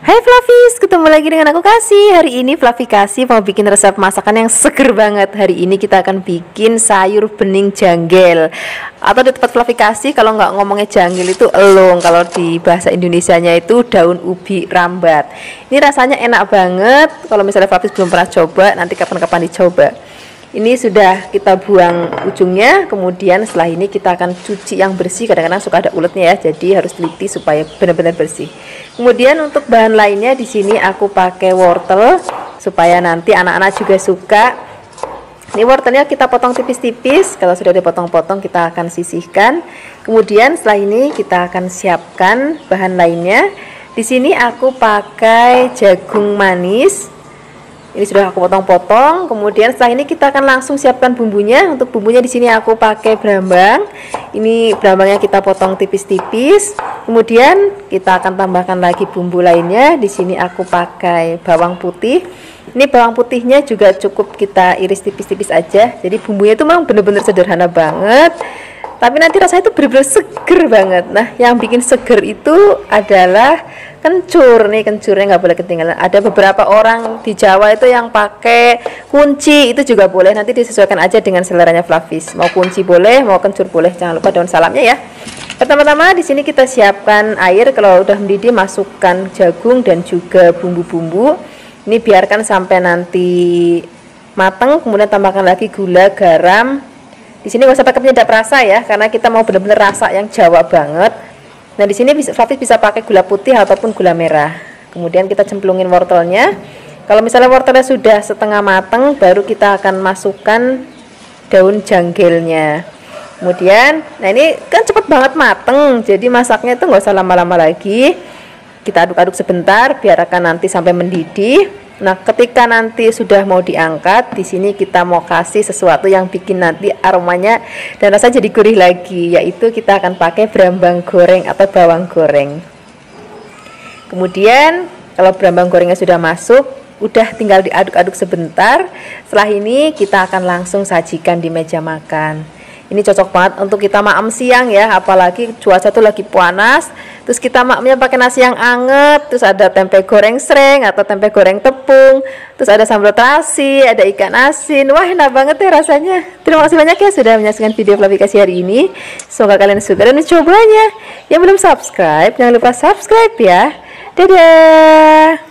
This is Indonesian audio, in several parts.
Hai Flavis, ketemu lagi dengan aku Kasih. Hari ini Flavi Kasih mau bikin resep masakan yang seger banget. Hari ini kita akan bikin sayur bening janggel. Atau di tempat Flavi Kasih kalau nggak ngomongnya janggel itu elong. Kalau di bahasa Indonesianya itu daun ubi rambat. Ini rasanya enak banget. Kalau misalnya Flavis belum pernah coba, nanti kapan-kapan dicoba. Ini sudah kita buang ujungnya, kemudian setelah ini kita akan cuci yang bersih. Kadang-kadang suka ada uletnya ya, jadi harus teliti supaya benar-benar bersih. Kemudian untuk bahan lainnya di sini aku pakai wortel supaya nanti anak-anak juga suka. Ini wortelnya kita potong tipis-tipis. Kalau sudah dipotong-potong kita akan sisihkan. Kemudian setelah ini kita akan siapkan bahan lainnya. Di sini aku pakai jagung manis. Ini sudah aku potong-potong. Kemudian setelah ini kita akan langsung siapkan bumbunya. Untuk bumbunya di sini aku pakai berambang. Ini berambangnya kita potong tipis-tipis. Kemudian kita akan tambahkan lagi bumbu lainnya. Di sini aku pakai bawang putih. Ini bawang putihnya juga cukup kita iris tipis-tipis aja. Jadi bumbunya itu memang benar-benar sederhana banget. Tapi nanti rasanya itu benar-benar seger banget. Nah, yang bikin seger itu adalah kencur. Nih kencurnya nggak boleh ketinggalan. Ada beberapa orang di Jawa itu yang pakai kunci, itu juga boleh. Nanti disesuaikan aja dengan seleranya Flavis. Mau kunci boleh, mau kencur boleh. Jangan lupa daun salamnya ya. Pertama-tama di sini kita siapkan air. Kalau udah mendidih masukkan jagung dan juga bumbu-bumbu. Ini biarkan sampai nanti matang. Kemudian tambahkan lagi gula, garam. Di sini nggak usah pakai penyedap rasa ya, karena kita mau benar-benar rasa yang Jawa banget. Nah di sini Flavis bisa pakai gula putih ataupun gula merah. Kemudian kita cemplungin wortelnya. Kalau misalnya wortelnya sudah setengah matang, baru kita akan masukkan daun janggelnya. Kemudian, nah ini kan cepet banget mateng, jadi masaknya itu nggak usah lama-lama lagi. Kita aduk-aduk sebentar, biarkan nanti sampai mendidih. Nah, ketika nanti sudah mau diangkat, di sini kita mau kasih sesuatu yang bikin nanti aromanya dan rasanya jadi gurih lagi, yaitu kita akan pakai berambang goreng atau bawang goreng. Kemudian, kalau berambang gorengnya sudah masuk, udah tinggal diaduk-aduk sebentar. Setelah ini kita akan langsung sajikan di meja makan. Ini cocok banget untuk kita makan siang ya, apalagi cuaca tuh lagi panas. Terus kita makannya pakai nasi yang anget, terus ada tempe goreng sreng atau tempe goreng tepung, terus ada sambal terasi, ada ikan asin. Wah, enak banget ya rasanya. Terima kasih banyak ya sudah menyaksikan video Flavi Kasih hari ini. Semoga kalian suka dan mencobanya. Yang belum subscribe, jangan lupa subscribe ya. Dadah.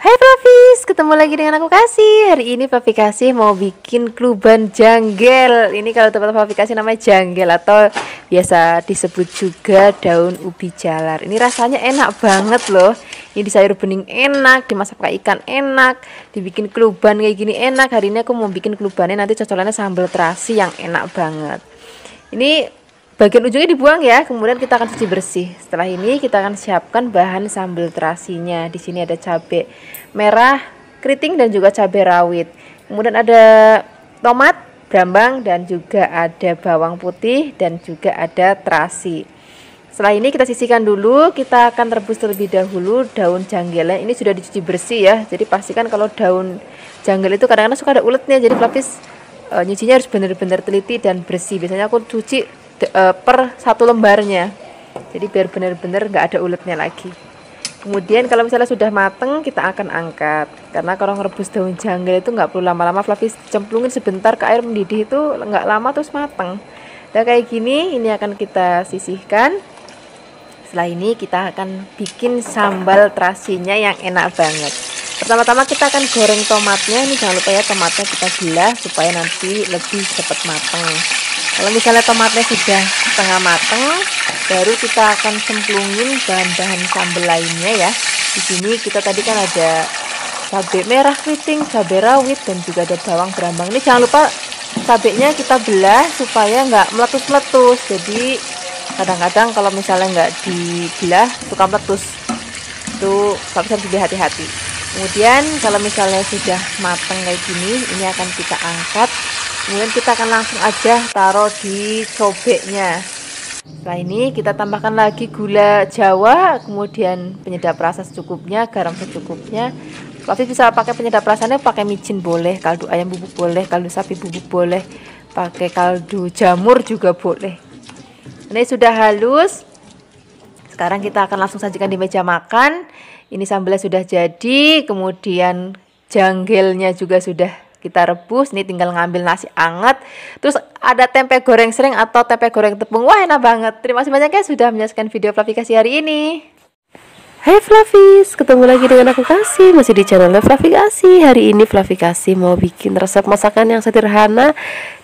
Hai Flavis, ketemu lagi dengan aku Kasih. Hari ini Flavi Kasih mau bikin kluban janggel. Ini kalau tempat Flavi Kasih namanya janggel atau biasa disebut juga daun ubi jalar. Ini rasanya enak banget loh. Ini di sayur bening enak, dimasak pakai ikan enak, dibikin kluban kayak gini enak. Hari ini aku mau bikin klubannya nanti cocolannya sambal terasi yang enak banget. Ini bagian ujungnya dibuang ya, kemudian kita akan cuci bersih. Setelah ini kita akan siapkan bahan sambal terasinya. Di sini ada cabai merah keriting dan juga cabai rawit. Kemudian ada tomat, berambang dan juga ada bawang putih dan juga ada terasi. Setelah ini kita sisihkan dulu, kita akan rebus terlebih dahulu daun janggelnya. Ini sudah dicuci bersih ya. Jadi pastikan kalau daun janggel itu kadang-kadang suka ada uletnya. Jadi Flavis nyucinya harus benar-benar teliti dan bersih. Biasanya aku cuci per satu lembarnya, jadi biar benar-benar nggak ada uletnya lagi. Kemudian kalau misalnya sudah mateng kita akan angkat, karena kalau ngerebus daun janggel itu nggak perlu lama-lama. Flavis cemplungin sebentar ke air mendidih itu nggak lama terus mateng. Dan kayak gini ini akan kita sisihkan. Setelah ini kita akan bikin sambal terasinya yang enak banget. Pertama-tama kita akan goreng tomatnya. Ini jangan lupa ya, tomatnya kita belah supaya nanti lebih cepat mateng. Kalau misalnya tomatnya sudah setengah mateng, baru kita akan cemplungin bahan-bahan sambal lainnya ya. Di sini kita tadi kan ada cabai merah keriting, cabai rawit dan juga ada bawang berambang. Ini jangan lupa cabainya kita belah supaya nggak meletus-meletus. Jadi kadang-kadang kalau misalnya nggak dibelah suka meletus. Itu harus lebih hati-hati. Kemudian kalau misalnya sudah mateng kayak gini, ini akan kita angkat. Kemudian kita akan langsung aja taruh di cobeknya. Setelah ini kita tambahkan lagi gula Jawa, kemudian penyedap rasa secukupnya, garam secukupnya. Flavis bisa pakai penyedap rasanya, pakai micin boleh, kaldu ayam bubuk boleh, kaldu sapi bubuk boleh, pakai kaldu jamur juga boleh. Ini sudah halus. Sekarang kita akan langsung sajikan di meja makan. Ini sambalnya sudah jadi, kemudian janggelnya juga sudah kita rebus. Ini tinggal ngambil nasi anget. Terus ada tempe goreng sering atau tempe goreng tepung. Wah, enak banget. Terima kasih banyak ya sudah menyaksikan video Flavikasi hari ini. Hai Flavis, ketemu lagi dengan aku Kasih, masih di channel Flavikasi. Hari ini Flavikasi mau bikin resep masakan yang sederhana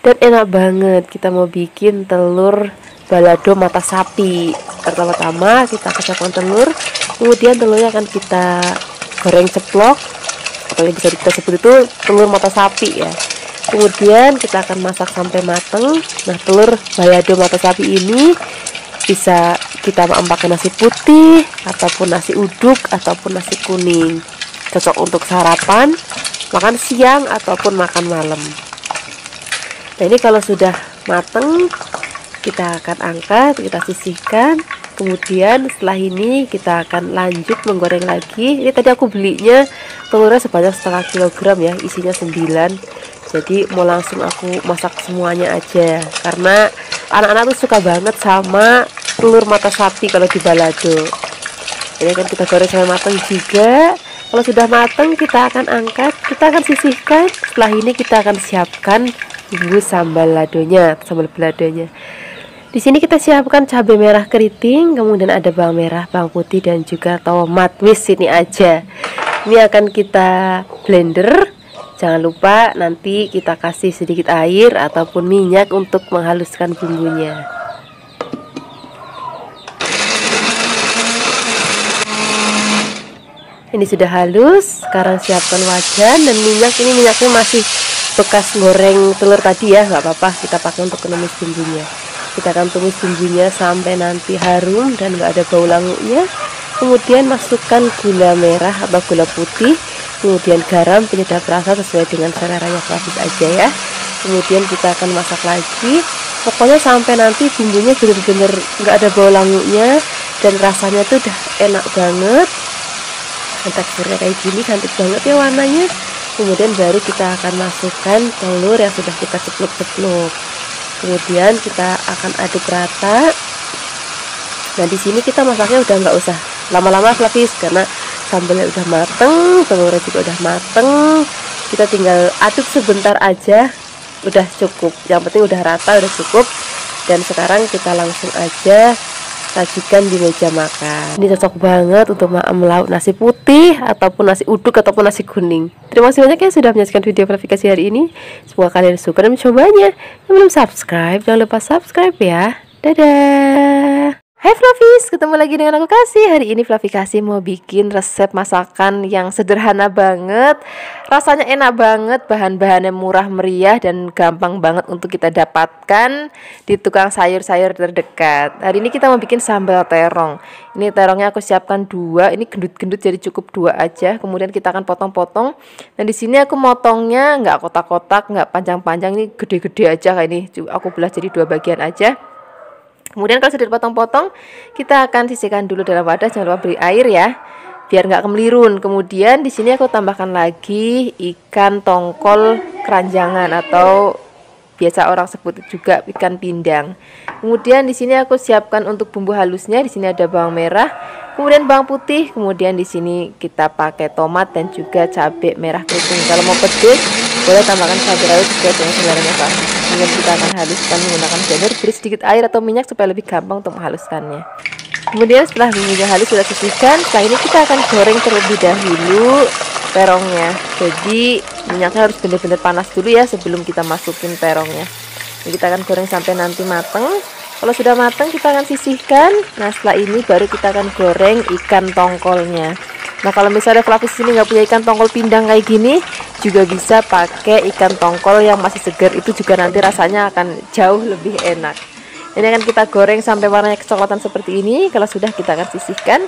dan enak banget. Kita mau bikin telur balado mata sapi. Pertama-tama kita kecapkan telur, kemudian telurnya akan kita goreng ceplok, atau yang bisa kita sebut itu telur mata sapi ya. Kemudian kita akan masak sampai mateng. Nah, telur balado mata sapi ini bisa kita pakai nasi putih ataupun nasi uduk ataupun nasi kuning. Cocok untuk sarapan, makan siang ataupun makan malam. Nah, ini kalau sudah mateng kita akan angkat, kita sisihkan. Kemudian setelah ini kita akan lanjut menggoreng lagi. Ini tadi aku belinya telurnya sebanyak setengah kilogram ya, isinya 9. Jadi mau langsung aku masak semuanya aja, karena anak-anak tuh suka banget sama telur mata sapi kalau di balado. Ini akan kita goreng sampai matang juga. Kalau sudah matang kita akan angkat, kita akan sisihkan. Setelah ini kita akan siapkan bumbu sambal ladonya, sambal baladonya. Di sini kita siapkan cabai merah keriting, kemudian ada bawang merah, bawang putih dan juga tomat. Wis ini aja. Ini akan kita blender. Jangan lupa nanti kita kasih sedikit air ataupun minyak untuk menghaluskan bumbunya. Ini sudah halus. Sekarang siapkan wajan dan minyak. Ini minyaknya masih bekas goreng telur tadi ya, nggak apa-apa, kita pakai untuk menumis bumbunya. Kita akan tumis bumbunya sampai nanti harum dan nggak ada bau languknya. Kemudian masukkan gula merah atau gula putih, kemudian garam penyedap rasa sesuai dengan seleranya Flavis aja ya. Kemudian kita akan masak lagi, pokoknya sampai nanti bumbunya benar-benar nggak ada bau languknya dan rasanya tuh udah enak banget. Dan teksturnya kayak gini, cantik banget ya warnanya. Kemudian baru kita akan masukkan telur yang sudah kita ceplok-ceplok. Kemudian kita akan aduk rata. Nah, di sini kita masaknya udah nggak usah lama-lama Flavis, karena sambalnya udah mateng, telurnya juga udah mateng. Kita tinggal aduk sebentar aja, udah cukup. Yang penting udah rata, udah cukup. Dan sekarang kita langsung aja sajikan di meja makan. Ini cocok banget untuk lauk nasi putih ataupun nasi uduk ataupun nasi kuning. Terima kasih banyak ya sudah menyaksikan video Flavikasi hari ini. Semoga kalian suka dan mencobanya. Yang belum subscribe, jangan lupa subscribe ya. Dadah. Hai Flavis, ketemu lagi dengan aku Kasih. Hari ini Flavikasi mau bikin resep masakan yang sederhana banget. Rasanya enak banget, bahan-bahannya murah meriah dan gampang banget untuk kita dapatkan di tukang sayur-sayur terdekat. Hari ini kita mau bikin sambal terong. Ini terongnya aku siapkan 2, ini gendut-gendut jadi cukup 2 aja. Kemudian kita akan potong-potong. Dan di sini aku motongnya nggak kotak-kotak, nggak panjang-panjang, ini gede-gede aja kayak ini. Aku belah jadi 2 bagian aja. Kemudian kalau sudah dipotong-potong, kita akan sisihkan dulu dalam wadah. Jangan lupa beri air ya, biar nggak kemlirun. Kemudian di sini aku tambahkan lagi ikan tongkol keranjangan atau biasa orang sebut juga ikan pindang. Kemudian di sini aku siapkan untuk bumbu halusnya. Di sini ada bawang merah, kemudian bawang putih, kemudian di sini kita pakai tomat dan juga cabai merah keriting. Kalau mau pedas boleh tambahkan cabai rawit sesuai dengan seleranya Pak. Kemudian kita akan haluskan menggunakan blender, beri sedikit air atau minyak supaya lebih gampang untuk menghaluskannya. Kemudian setelah bumbunya halus sudah sisihkan, setelah ini kita akan goreng terlebih dahulu terongnya. Jadi minyaknya harus benar-benar panas dulu ya sebelum kita masukin terongnya. Jadi kita akan goreng sampai nanti mateng. Kalau sudah mateng kita akan sisihkan. Nah, setelah ini baru kita akan goreng ikan tongkolnya. Nah, kalau misalnya Flavis ini nggak punya ikan tongkol pindang kayak gini, juga bisa pakai ikan tongkol yang masih segar, itu juga nanti rasanya akan jauh lebih enak. Ini akan kita goreng sampai warnanya kecoklatan seperti ini. Kalau sudah kita akan sisihkan.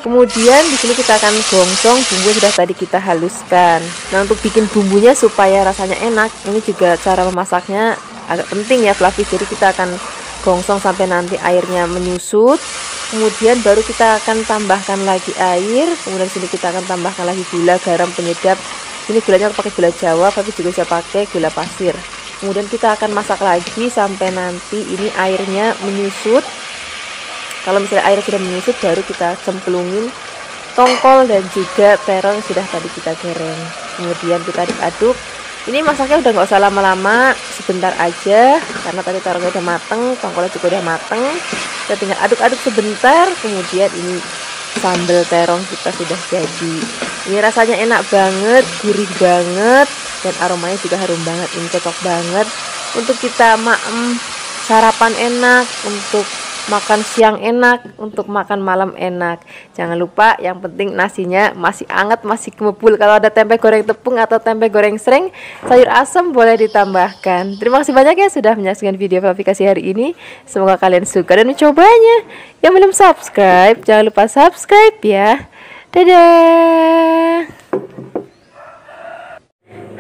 Kemudian di sini kita akan gongsong bumbu sudah tadi kita haluskan. Nah, untuk bikin bumbunya supaya rasanya enak, ini juga cara memasaknya agak penting ya Flavis. Jadi kita akan gongsong sampai nanti airnya menyusut. Kemudian baru kita akan tambahkan lagi air. Kemudian sini kita akan tambahkan lagi gula, garam, penyedap. Ini gulanya aku pakai gula Jawa, tapi juga bisa pakai gula pasir. Kemudian kita akan masak lagi sampai nanti ini airnya menyusut. Kalau misalnya air sudah menyusut, baru kita cemplungin tongkol dan juga terong yang sudah tadi kita goreng. Kemudian kita aduk-aduk. Ini masaknya udah nggak usah lama-lama, sebentar aja karena tadi terongnya udah mateng, tongkolnya juga udah mateng. Kita tinggal aduk-aduk sebentar, kemudian ini sambal terong kita sudah jadi. Ini rasanya enak banget, gurih banget, dan aromanya juga harum banget. Ini cocok banget untuk kita sarapan enak, untuk makan siang enak, untuk makan malam enak. Jangan lupa yang penting nasinya masih hangat, masih kemebul. Kalau ada tempe goreng tepung atau tempe goreng sreng, sayur asam boleh ditambahkan. Terima kasih banyak ya sudah menyaksikan video aplikasi hari ini. Semoga kalian suka dan mencobanya. Yang belum subscribe, jangan lupa subscribe ya. Dadah.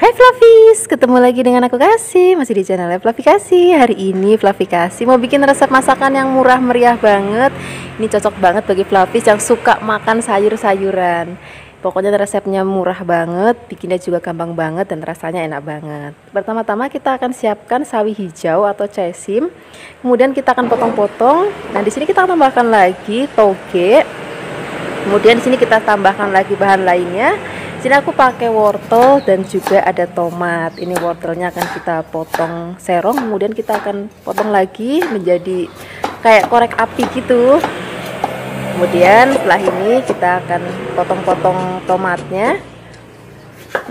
Hai Fluffies, ketemu lagi dengan aku Kasih, masih di channel Fluffy Kasih. Hari ini Fluffy Kasih mau bikin resep masakan yang murah meriah banget. Ini cocok banget bagi Fluffies yang suka makan sayur-sayuran. Pokoknya resepnya murah banget, bikinnya juga gampang banget dan rasanya enak banget. Pertama-tama kita akan siapkan sawi hijau atau cesim. Kemudian kita akan potong-potong. Nah, di sini kita akan tambahkan lagi toge. Kemudian di sini kita tambahkan lagi bahan lainnya. Sini aku pakai wortel dan juga ada tomat. Ini wortelnya akan kita potong serong, kemudian kita akan potong lagi menjadi kayak korek api gitu. Kemudian setelah ini kita akan potong-potong tomatnya.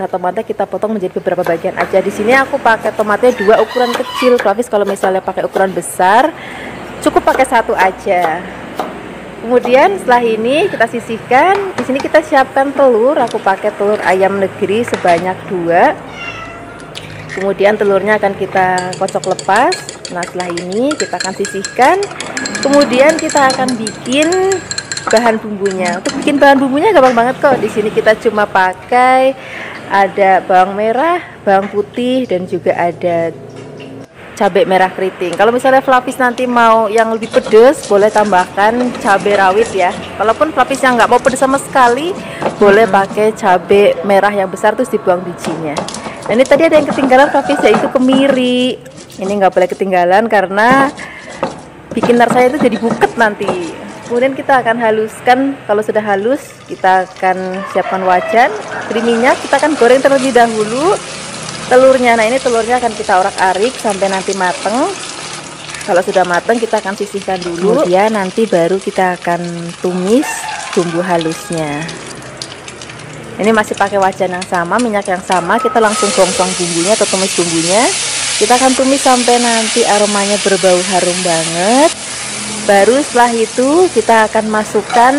Nah, tomatnya kita potong menjadi beberapa bagian aja. Di sini aku pakai tomatnya 2 ukuran kecil. Fluffies kalau misalnya pakai ukuran besar, cukup pakai 1 aja. Kemudian setelah ini kita sisihkan. Di sini kita siapkan telur. Aku pakai telur ayam negeri sebanyak 2. Kemudian telurnya akan kita kocok lepas. Nah, setelah ini kita akan sisihkan. Kemudian kita akan bikin bahan bumbunya. Untuk bikin bahan bumbunya gampang banget kok. Di sini kita cuma pakai ada bawang merah, bawang putih, dan juga ada cabai merah keriting. Kalau misalnya Fluffies nanti mau yang lebih pedas, boleh tambahkan cabai rawit ya. Kalaupun Fluffies yang nggak mau pedas sama sekali, boleh pakai cabai merah yang besar terus dibuang bijinya. Nah, ini tadi ada yang ketinggalan Fluffies, yaitu kemiri. Ini nggak boleh ketinggalan karena bikin rasanya itu jadi buket nanti. Kemudian kita akan haluskan. Kalau sudah halus, kita akan siapkan wajan, beri minyak, kita akan goreng terlebih dahulu telurnya. Nah, ini telurnya akan kita orak-arik sampai nanti mateng. Kalau sudah mateng kita akan sisihkan dulu. Kemudian nanti baru kita akan tumis bumbu halusnya. Ini masih pakai wajan yang sama, minyak yang sama. Kita langsung gongsong bumbunya atau tumis bumbunya. Kita akan tumis sampai nanti aromanya berbau harum banget. Baru setelah itu kita akan masukkan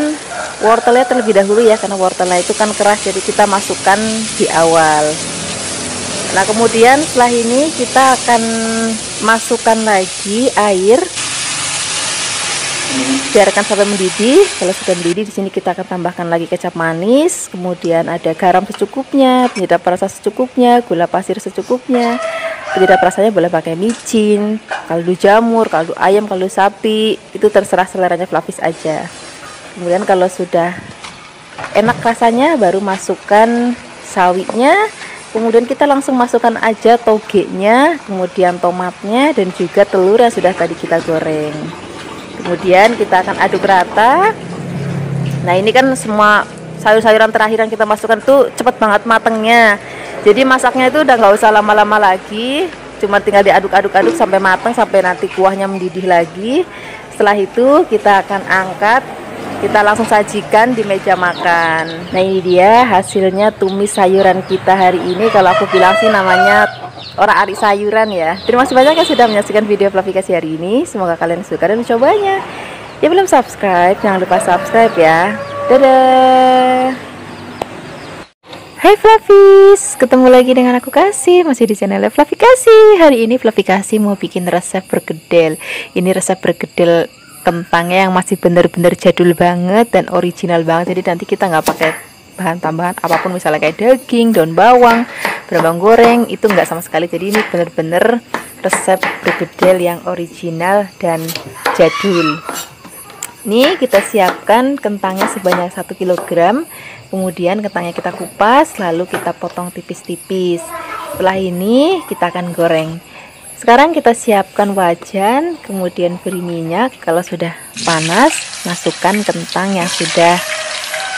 wortelnya terlebih dahulu ya, karena wortelnya itu kan keras, jadi kita masukkan di awal. Nah, kemudian setelah ini kita akan masukkan lagi air, biarkan sampai mendidih. Kalau sudah mendidih, di sini kita akan tambahkan lagi kecap manis, kemudian ada garam secukupnya, penyedap rasa secukupnya, gula pasir secukupnya. Penyedap rasanya boleh pakai micin, kaldu jamur, kaldu ayam, kaldu sapi, itu terserah seleranya Fluffies aja. Kemudian kalau sudah enak rasanya, baru masukkan sawinya. Kemudian kita langsung masukkan aja togenya, kemudian tomatnya, dan juga telur yang sudah tadi kita goreng. Kemudian kita akan aduk rata. Nah, ini kan semua sayur-sayuran terakhir yang kita masukkan tuh cepet banget matengnya. Jadi masaknya itu udah nggak usah lama-lama lagi, cuma tinggal diaduk-aduk-aduk sampai matang, sampai nanti kuahnya mendidih lagi. Setelah itu kita akan angkat. Kita langsung sajikan di meja makan. Nah, ini dia hasilnya tumis sayuran kita hari ini. Kalau aku bilang sih namanya orak-arik sayuran ya. Terima kasih banyak yang sudah menyaksikan video Fluffy Kasih hari ini. Semoga kalian suka dan mencobanya. Yang belum subscribe, jangan lupa subscribe ya. Dadah. Hai Fluffies, ketemu lagi dengan aku Kasih, masih di channel Fluffy Kasih. Hari ini Fluffy Kasih mau bikin resep bergedel. Ini resep bergedel kentangnya yang masih bener-bener jadul banget dan original banget. Jadi nanti kita nggak pakai bahan tambahan apapun, misalnya kayak daging, daun bawang goreng, itu nggak sama sekali. Jadi ini bener-bener resep bergedel yang original dan jadul. Ini kita siapkan kentangnya sebanyak 1 kg. Kemudian kentangnya kita kupas, lalu kita potong tipis-tipis. Setelah ini kita akan goreng. Sekarang kita siapkan wajan, kemudian beri minyak. Kalau sudah panas, masukkan kentang yang sudah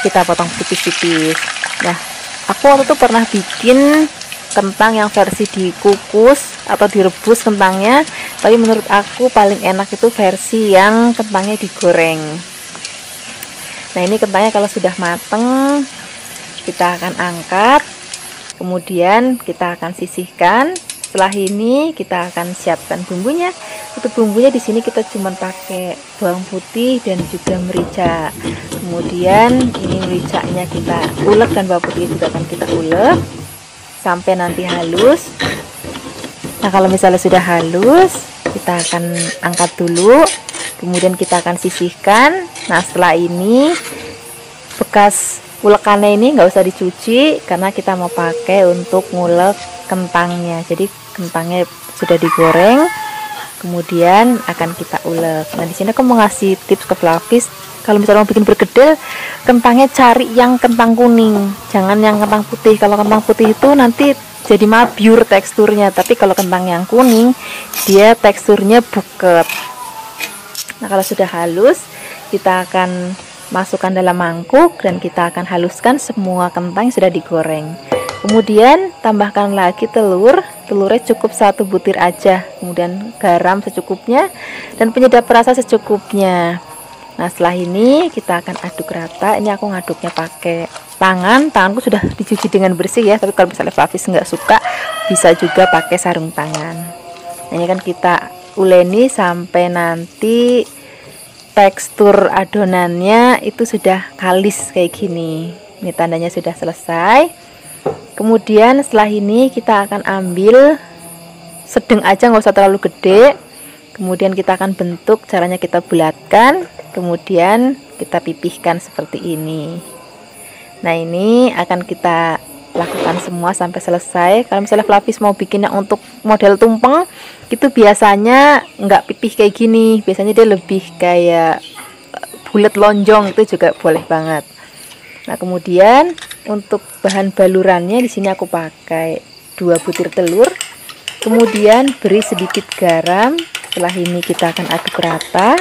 kita potong tipis-tipis. Nah, aku waktu itu pernah bikin kentang yang versi dikukus atau direbus kentangnya, tapi menurut aku paling enak itu versi yang kentangnya digoreng. Nah, ini kentangnya kalau sudah mateng, kita akan angkat, kemudian kita akan sisihkan. Setelah ini kita akan siapkan bumbunya. Untuk bumbunya di sini kita cuma pakai bawang putih dan juga merica. Kemudian ini mericanya kita ulek dan bawang putih juga akan kita ulek sampai nanti halus. Nah, kalau misalnya sudah halus, kita akan angkat dulu. Kemudian kita akan sisihkan. Nah, setelah ini bekas ulekannya ini nggak usah dicuci karena kita mau pakai untuk ngulek kentangnya. Jadi kentangnya sudah digoreng, kemudian akan kita ulek. Nah, di sini aku mau ngasih tips ke Flavis, kalau misalnya mau bikin bergedel, kentangnya cari yang kentang kuning, jangan yang kentang putih. Kalau kentang putih itu nanti jadi mabyur teksturnya, tapi kalau kentang yang kuning dia teksturnya buket. Nah, kalau sudah halus, kita akan masukkan dalam mangkuk dan kita akan haluskan semua kentang yang sudah digoreng. Kemudian tambahkan lagi telur. Telurnya cukup 1 butir aja. Kemudian garam secukupnya dan penyedap rasa secukupnya. Nah, setelah ini kita akan aduk rata. Ini aku ngaduknya pakai tangan. Tanganku sudah dicuci dengan bersih ya. Tapi kalau misalnya Flavis nggak suka, bisa juga pakai sarung tangan. Nah, ini kan kita uleni sampai nanti tekstur adonannya itu sudah kalis kayak gini. Ini tandanya sudah selesai. Kemudian setelah ini kita akan ambil sedang aja, nggak usah terlalu gede. Kemudian kita akan bentuk, caranya kita bulatkan, kemudian kita pipihkan seperti ini. Nah, ini akan kita lakukan semua sampai selesai. Kalau misalnya Flavis mau bikinnya untuk model tumpeng, itu biasanya nggak pipih kayak gini, biasanya dia lebih kayak bulat lonjong, itu juga boleh banget. Nah, kemudian untuk bahan balurannya di sini aku pakai 2 butir telur. Kemudian beri sedikit garam. Setelah ini kita akan aduk rata.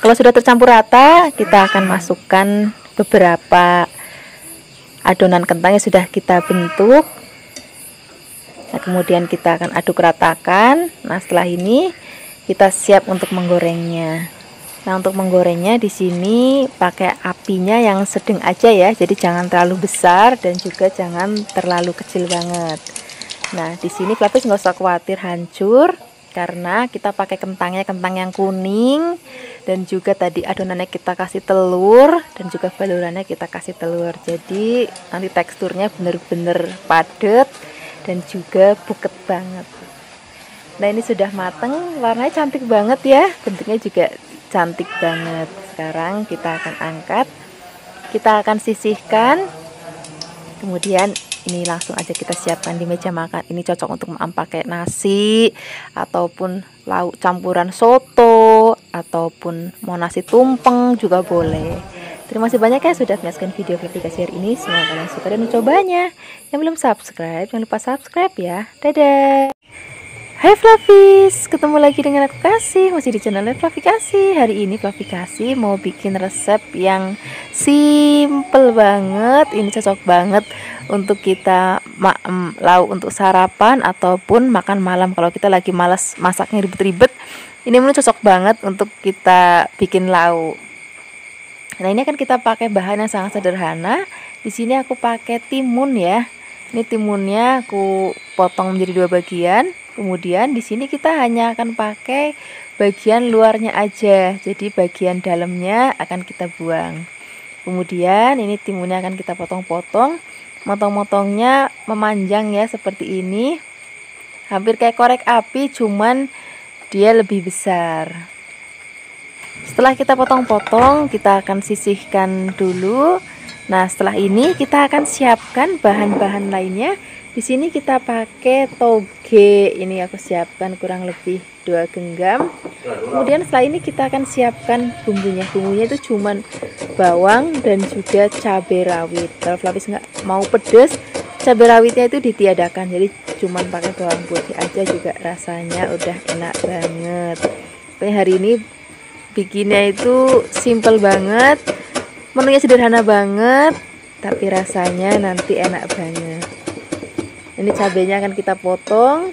Kalau sudah tercampur rata, kita akan masukkan beberapa adonan kentang yang sudah kita bentuk. Nah, kemudian kita akan aduk ratakan. Nah, setelah ini kita siap untuk menggorengnya. Nah, untuk menggorengnya di sini pakai apinya yang sedang aja ya. Jadi jangan terlalu besar dan juga jangan terlalu kecil banget. Nah, di sini Flavis nggak usah khawatir hancur karena kita pakai kentang yang kuning dan juga tadi adonannya kita kasih telur dan juga balurannya kita kasih telur. Jadi nanti teksturnya bener-bener padat dan juga buket banget. Nah, ini sudah mateng, warnanya cantik banget ya, bentuknya juga cantik banget. Sekarang kita akan angkat, kita akan sisihkan, kemudian ini langsung aja kita siapkan di meja makan. Ini cocok untuk pakai nasi ataupun lauk campuran soto ataupun mau nasi tumpeng juga boleh. Terima kasih banyak ya sudah menyaksikan video aplikasi hari ini. Semoga kalian suka dan mencobanya. Yang belum subscribe, jangan lupa subscribe ya. Dadah. Hai Flavis, ketemu lagi dengan aku Kasih, masih di channel Flavikasi. Hari ini Flavikasi mau bikin resep yang simple banget. Ini cocok banget untuk kita lauk untuk sarapan ataupun makan malam. Kalau kita lagi malas masaknya ribet-ribet, ini menu cocok banget untuk kita bikin lauk. Nah, ini akan kita pakai bahan yang sangat sederhana. Di sini aku pakai timun ya. Ini timunnya aku potong menjadi 2 bagian. Kemudian di sini kita hanya akan pakai bagian luarnya aja. Jadi bagian dalamnya akan kita buang. Kemudian ini timunnya akan kita potong-potong. Motong-motongnya memanjang ya seperti ini. Hampir kayak korek api, cuman dia lebih besar. Setelah kita potong-potong, kita akan sisihkan dulu. Nah, setelah ini kita akan siapkan bahan-bahan lainnya. Di sini kita pakai toge. Ini aku siapkan kurang lebih 2 genggam. Kemudian setelah ini kita akan siapkan bumbunya. Bumbunya itu cuman bawang dan juga cabai rawit. Kalau Flavis nggak mau pedas, cabai rawitnya itu ditiadakan, jadi cuman pakai bawang putih aja juga rasanya udah enak banget. Pokoknya hari ini bikinnya itu simple banget, menunya sederhana banget, tapi rasanya nanti enak banget. Ini cabenya akan kita potong,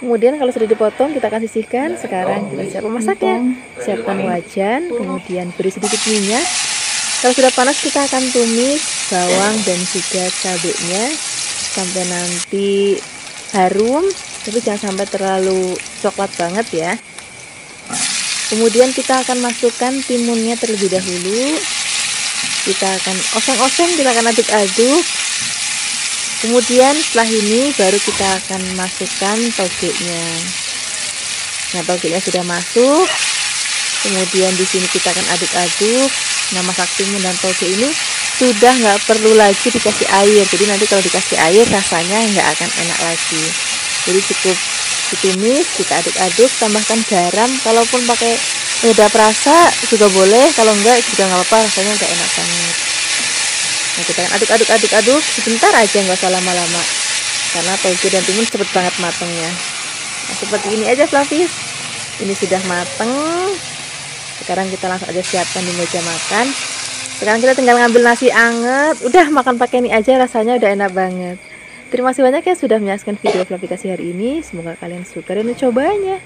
kemudian kalau sudah dipotong kita akan sisihkan. Sekarang kita siap memasaknya. Siapkan wajan, kemudian beri sedikit minyak. Kalau sudah panas kita akan tumis bawang dan juga cabenya sampai nanti harum, tapi jangan sampai terlalu coklat banget ya. Kemudian kita akan masukkan timunnya terlebih dahulu. Kita akan oseng-oseng, kita akan aduk-aduk. Kemudian setelah ini baru kita akan masukkan togenya. Nah, togenya sudah masuk. Kemudian di sini kita akan aduk-aduk. Nah, masak timun dan toge ini sudah nggak perlu lagi dikasih air. Jadi nanti kalau dikasih air rasanya nggak akan enak lagi. Jadi cukup ditumis, kita aduk-aduk, tambahkan garam. Kalaupun pakai penyedap rasa juga boleh. Kalau enggak juga nggak apa-apa, rasanya udah enak banget. Nah, kita akan aduk-aduk sebentar aja, nggak usah lama-lama karena toge dan timun cepet banget matangnya. Nah, seperti ini aja Flavis, ini sudah mateng. Sekarang kita langsung aja siapkan di meja makan. Sekarang kita tinggal ngambil nasi anget, udah makan pakai ini aja, rasanya udah enak banget. Terima kasih banyak ya sudah menyaksikan video Flavikasi hari ini. Semoga kalian suka dan mencobanya.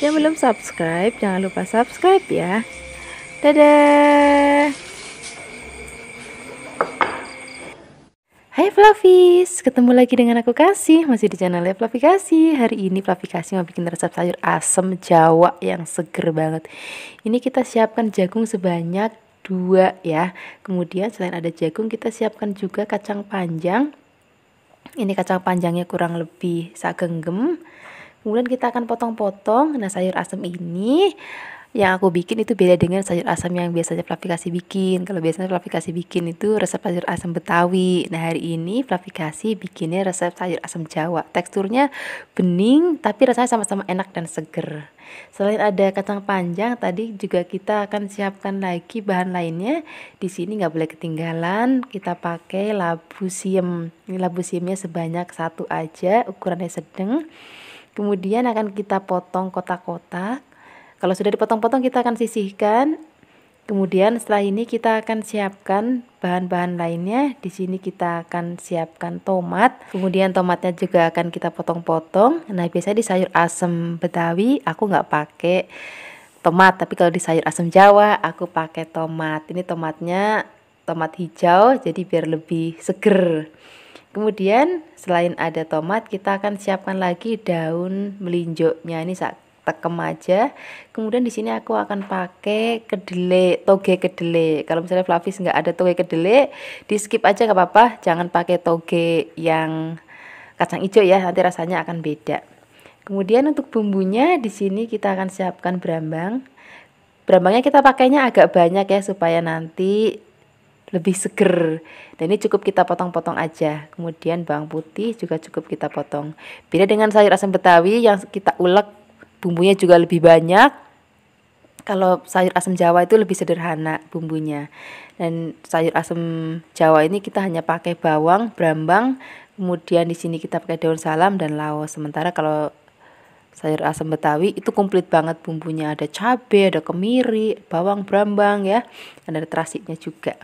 Yang belum subscribe jangan lupa subscribe ya. Dadah. Hai Flavis, ketemu lagi dengan aku Kasih, masih di channel Flavikasi. Hari ini Flavikasi mau bikin resep sayur asem Jawa yang seger banget. Ini kita siapkan jagung sebanyak 2 ya. Kemudian selain ada jagung kita siapkan juga kacang panjang. Ini kacang panjangnya kurang lebih sagenggem. Kemudian kita akan potong-potong. Nah, sayur asem ini yang aku bikin itu beda dengan sayur asam yang biasanya Flavikasi bikin. Kalau biasanya Flavikasi bikin itu resep sayur asam Betawi. Nah, hari ini Flavikasi bikinnya resep sayur asam Jawa. Teksturnya bening tapi rasanya sama-sama enak dan seger. Selain ada kacang panjang, tadi juga kita akan siapkan lagi bahan lainnya. Di sini nggak boleh ketinggalan, kita pakai labu siam. Ini labu siamnya sebanyak 1 aja, ukurannya sedang. Kemudian akan kita potong kotak-kotak. Kalau sudah dipotong-potong kita akan sisihkan. Kemudian setelah ini kita akan siapkan bahan-bahan lainnya. Di sini kita akan siapkan tomat. Kemudian tomatnya juga akan kita potong-potong. Nah, biasanya di sayur asem Betawi aku nggak pakai tomat, tapi kalau di sayur asem Jawa aku pakai tomat. Ini tomatnya tomat hijau, jadi biar lebih seger. Kemudian selain ada tomat, kita akan siapkan lagi daun melinjoknya. Ini tekem aja. Kemudian di sini aku akan pakai kedelai, toge kedelai. Kalau misalnya Flavis nggak ada toge kedelai, di skip aja nggak apa-apa. Jangan pakai toge yang kacang hijau ya, nanti rasanya akan beda. Kemudian untuk bumbunya di sini kita akan siapkan brambang. Brambangnya kita pakainya agak banyak ya supaya nanti lebih seger. Dan ini cukup kita potong-potong aja. Kemudian bawang putih juga cukup kita potong. Beda dengan sayur asam Betawi yang kita ulek, bumbunya juga lebih banyak. Kalau sayur asam Jawa itu lebih sederhana bumbunya. Dan sayur asam Jawa ini kita hanya pakai bawang, brambang, kemudian di sini kita pakai daun salam dan laos. Sementara kalau sayur asam Betawi itu komplit banget bumbunya, ada cabai, ada kemiri, bawang, brambang ya, dan ada terasinya juga.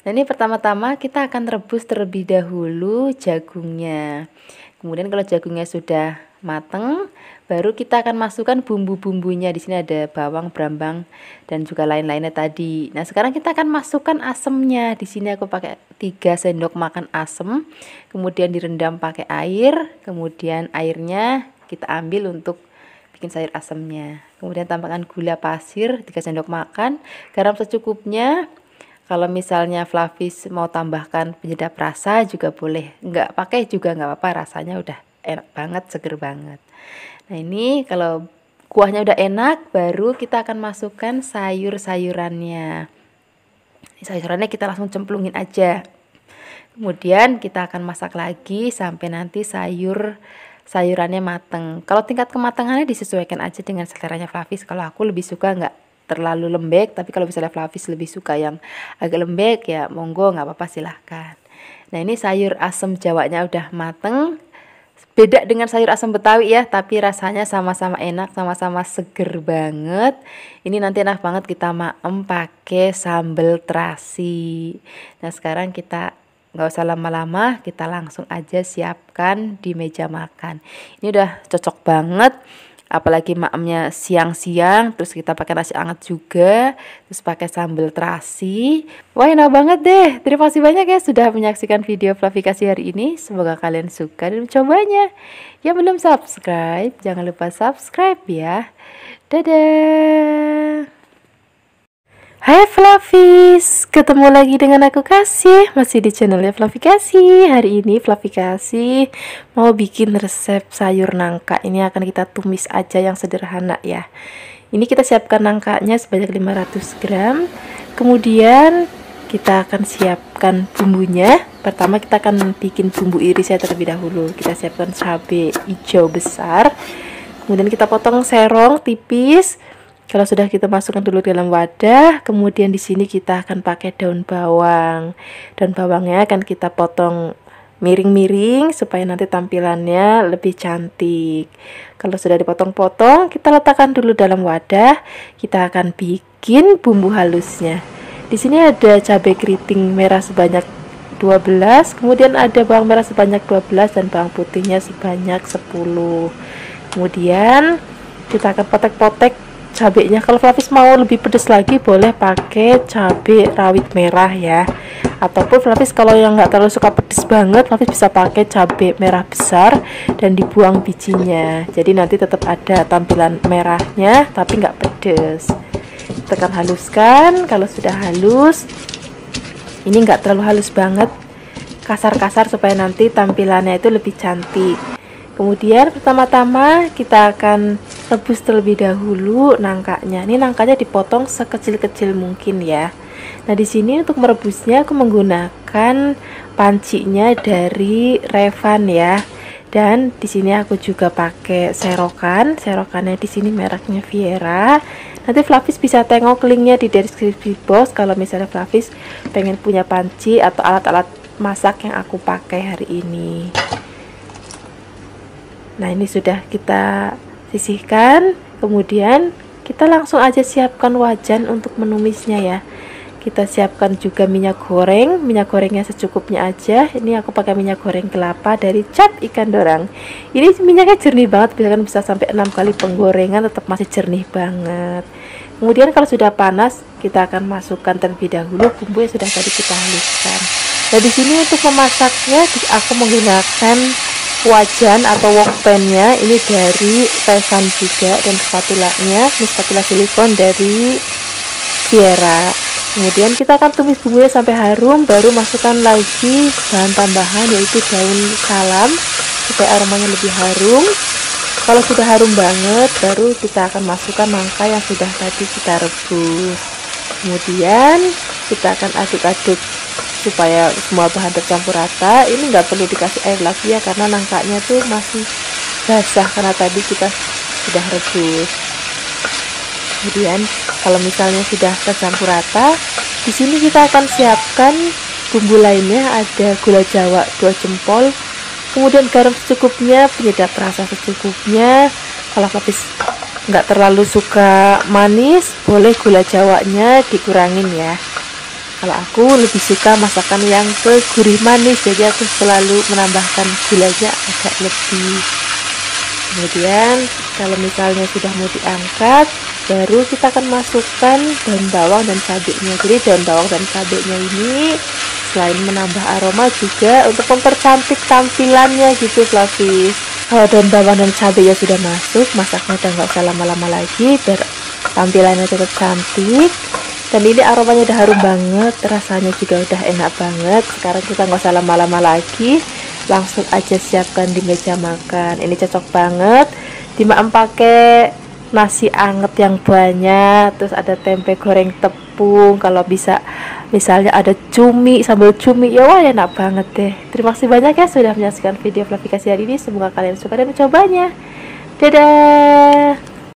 Nah, ini pertama-tama kita akan rebus terlebih dahulu jagungnya. Kemudian kalau jagungnya sudah mateng, baru kita akan masukkan bumbu-bumbunya. Di sini ada bawang, brambang, dan juga lain-lainnya tadi. Nah, sekarang kita akan masukkan asemnya. Di sini aku pakai 3 sendok makan asem. Kemudian direndam pakai air. Kemudian airnya kita ambil untuk bikin sayur asemnya. Kemudian tambahkan gula pasir 3 sendok makan, garam secukupnya. Kalau misalnya Flavis mau tambahkan penyedap rasa juga boleh, nggak pakai juga nggak apa-apa, rasanya udah enak banget, seger banget. Nah, ini kalau kuahnya udah enak, baru kita akan masukkan sayur-sayurannya. Sayurannya kita langsung cemplungin aja. Kemudian kita akan masak lagi sampai nanti sayurannya mateng. Kalau tingkat kematangannya disesuaikan aja dengan seleranya Flavis. Kalau aku lebih suka nggak terlalu lembek, tapi kalau misalnya Flavis lebih suka yang agak lembek ya monggo, nggak apa-apa, silahkan. Nah, ini sayur asem Jawanya udah mateng. Beda dengan sayur asam Betawi ya, tapi rasanya sama-sama enak, sama-sama seger banget. Ini nanti enak banget kita maem pakai sambal terasi. Nah, sekarang kita nggak usah lama-lama, kita langsung aja siapkan di meja makan. Ini udah cocok banget. Apalagi maemnya siang-siang, terus kita pakai nasi anget juga, terus pakai sambal terasi. Wah, enak banget deh. Terima kasih banyak ya sudah menyaksikan video Fluffy Kasih hari ini. Semoga kalian suka dan mencobanya. Yang belum subscribe, jangan lupa subscribe ya. Dadah. Hai Fluffies, ketemu lagi dengan aku Kasih, masih di channelnya Fluffy Kasih. Hari ini Fluffy Kasih mau bikin resep sayur nangka. Ini akan kita tumis aja yang sederhana ya. Ini kita siapkan nangkanya sebanyak 500 gram. Kemudian kita akan siapkan bumbunya. Pertama kita akan bikin bumbu irisnya terlebih dahulu. Kita siapkan cabai hijau besar. Kemudian kita potong serong tipis. Kalau sudah kita masukkan dulu dalam wadah, kemudian di sini kita akan pakai daun bawang. Daun bawangnya akan kita potong miring-miring supaya nanti tampilannya lebih cantik. Kalau sudah dipotong-potong, kita letakkan dulu dalam wadah. Kita akan bikin bumbu halusnya. Di sini ada cabai keriting merah sebanyak 12, kemudian ada bawang merah sebanyak 12 dan bawang putihnya sebanyak 10. Kemudian kita akan potek-potek cabenya. Kalau Fluffy mau lebih pedas lagi boleh pakai cabai rawit merah ya, ataupun Fluffy kalau yang nggak terlalu suka pedas banget, Fluffy bisa pakai cabai merah besar dan dibuang bijinya, jadi nanti tetap ada tampilan merahnya tapi nggak pedas. Tekan haluskan. Kalau sudah halus, ini nggak terlalu halus banget, kasar-kasar supaya nanti tampilannya itu lebih cantik. Kemudian pertama-tama kita akan rebus terlebih dahulu nangkanya. Ini nangkanya dipotong sekecil-kecil mungkin ya. Nah, di sini untuk merebusnya aku menggunakan pancinya dari Revan ya. Dan di sini aku juga pakai serokan. Serokannya di sini mereknya Viera. Nanti Fluffy bisa tengok linknya di deskripsi box kalau misalnya Fluffy pengen punya panci atau alat-alat masak yang aku pakai hari ini. Nah, ini sudah kita sisihkan. Kemudian kita langsung aja siapkan wajan untuk menumisnya ya. Kita siapkan juga minyak goreng. Minyak gorengnya secukupnya aja. Ini aku pakai minyak goreng kelapa dari Cap Ikan Dorang. Ini minyaknya jernih banget, bisa sampai 6 kali penggorengan tetap masih jernih banget. Kemudian kalau sudah panas, kita akan masukkan terlebih dahulu bumbu yang sudah tadi kita haluskan. Nah, di sini untuk memasaknya aku menggunakan wajan atau wok pan-nya ini dari Revan juga, dan spatulanya ini spatula silikon dari Viera. Kemudian kita akan tumis bumbunya sampai harum, baru masukkan lagi bahan tambahan yaitu daun salam supaya aromanya lebih harum. Kalau sudah harum banget, baru kita akan masukkan nangka yang sudah tadi kita rebus. Kemudian kita akan aduk-aduk supaya semua bahan tercampur rata. Ini nggak perlu dikasih air lagi ya, karena nangkanya tuh masih basah karena tadi kita sudah rebus. Kemudian kalau misalnya sudah tercampur rata, di sini kita akan siapkan bumbu lainnya. Ada gula Jawa 2 jempol, kemudian garam secukupnya, penyedap rasa secukupnya. Kalau habis nggak terlalu suka manis, boleh gula Jawanya dikurangin ya. Kalau aku lebih suka masakan yang ke gurih manis, jadi aku selalu menambahkan gulanya agak lebih. Kemudian kalau misalnya sudah mau diangkat, baru kita akan masukkan daun bawang dan cabenya. Jadi daun bawang dan cabenya ini selain menambah aroma juga untuk mempercantik tampilannya gitu Fluffy. Kalau daun bawang dan cabenya sudah masuk, masaknya udah nggak usah lama-lama lagi biar tampilannya tetap cantik. Dan ini aromanya udah harum banget, rasanya juga udah enak banget. Sekarang kita nggak usah lama-lama lagi, langsung aja siapkan di meja makan. Ini cocok banget dimakan pakai nasi anget yang banyak, terus ada tempe goreng tepung. Kalau bisa misalnya ada cumi, sambal cumi, ya wah enak banget deh. Terima kasih banyak ya sudah menyaksikan video Fluffy Kasih hari ini. Semoga kalian suka dan mencobanya. Dadah.